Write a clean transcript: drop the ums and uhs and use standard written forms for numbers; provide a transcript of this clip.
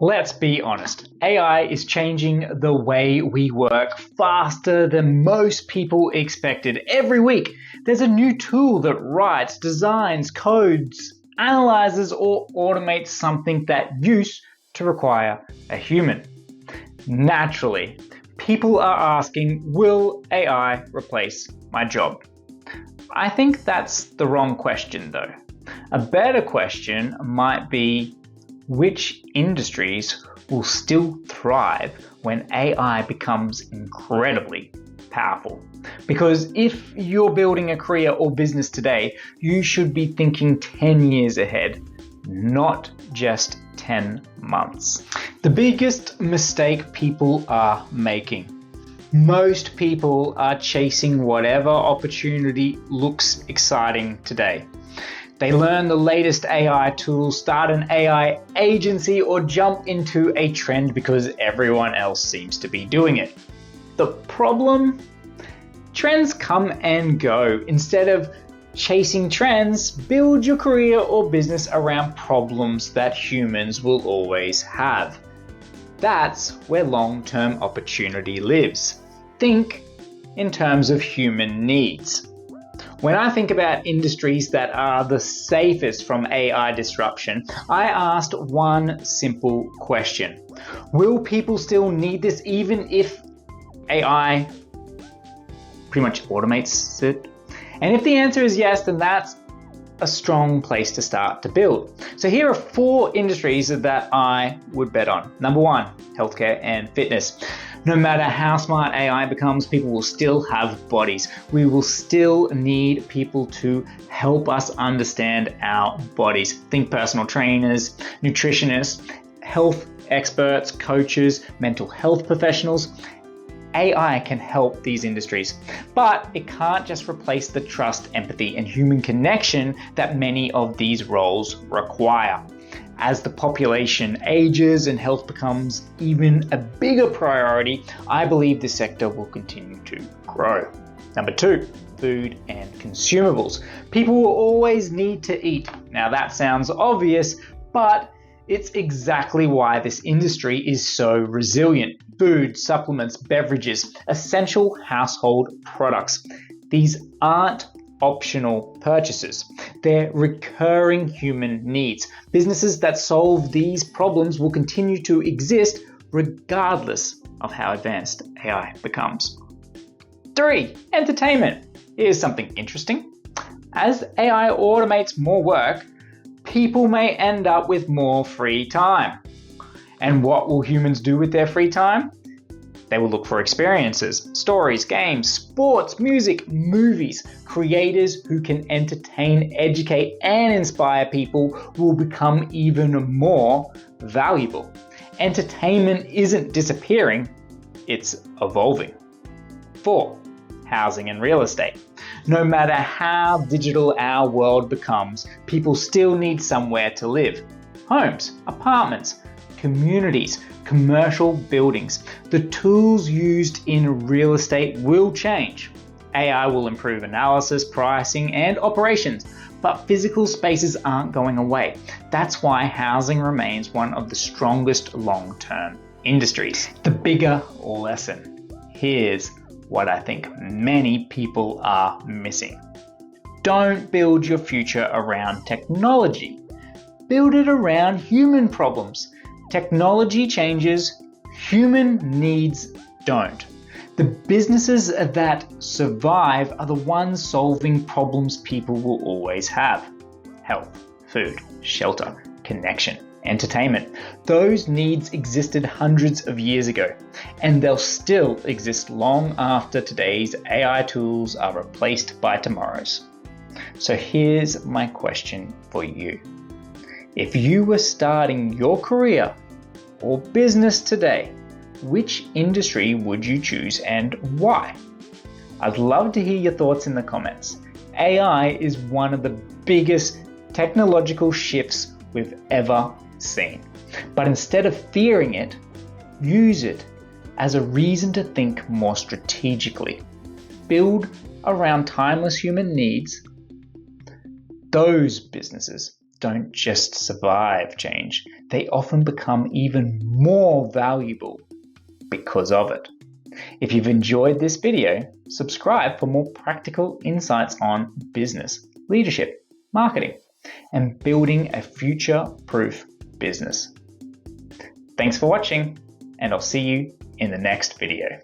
Let's be honest, AI is changing the way we work faster than most people expected. Every week, there's a new tool that writes, designs, codes, analyzes, or automates something that used to require a human. Naturally, people are asking, will AI replace my job? I think that's the wrong question though. A better question might be, which industries will still thrive when AI becomes incredibly powerful? Because if you're building a career or business today, you should be thinking 10 years ahead, not just 10 months. The biggest mistake people are making. Most people are chasing whatever opportunity looks exciting today. They learn the latest AI tools, start an AI agency, or jump into a trend because everyone else seems to be doing it. The problem? Trends come and go. Instead of chasing trends, build your career or business around problems that humans will always have. That's where long-term opportunity lives. Think in terms of human needs. When I think about industries that are the safest from AI disruption, I asked one simple question. Will people still need this even if AI pretty much automates it? And if the answer is yes, then that's a strong place to start to build. So here are 4 industries that I would bet on. Number 1, healthcare and fitness. No matter how smart AI becomes, people will still have bodies. We will still need people to help us understand our bodies. Think personal trainers, nutritionists, health experts, coaches, mental health professionals. AI can help these industries, but it can't just replace the trust, empathy, and human connection that many of these roles require. As the population ages and health becomes even a bigger priority, I believe this sector will continue to grow. Number 2, food and consumables. People will always need to eat. Now that sounds obvious, but it's exactly why this industry is so resilient. Food, supplements, beverages, essential household products. These aren't optional purchases. They're recurring human needs. Businesses that solve these problems will continue to exist regardless of how advanced AI becomes. 3, entertainment. Here's something interesting. As AI automates more work, people may end up with more free time. And what will humans do with their free time? They will look for experiences, stories, games, sports, music, movies. Creators who can entertain, educate, and inspire people will become even more valuable. Entertainment isn't disappearing, it's evolving. 4, housing and real estate. No matter how digital our world becomes, people still need somewhere to live. Homes, apartments, communities, commercial buildings. The tools used in real estate will change. AI will improve analysis, pricing, and operations, but physical spaces aren't going away. That's why housing remains one of the strongest long-term industries. The bigger lesson. Here's what I think many people are missing. Don't build your future around technology. Build it around human problems. Technology changes, human needs don't. The businesses that survive are the ones solving problems people will always have. Health, food, shelter, connection, entertainment. Those needs existed hundreds of years ago, and they'll still exist long after today's AI tools are replaced by tomorrow's. So here's my question for you. If you were starting your career or business today, which industry would you choose and why? I'd love to hear your thoughts in the comments. AI is one of the biggest technological shifts we've ever seen. But instead of fearing it, use it as a reason to think more strategically. Build around timeless human needs. Those businesses don't just survive change, they often become even more valuable because of it. If you've enjoyed this video, subscribe for more practical insights on business, leadership, marketing, and building a future-proof business. Thanks for watching, and I'll see you in the next video.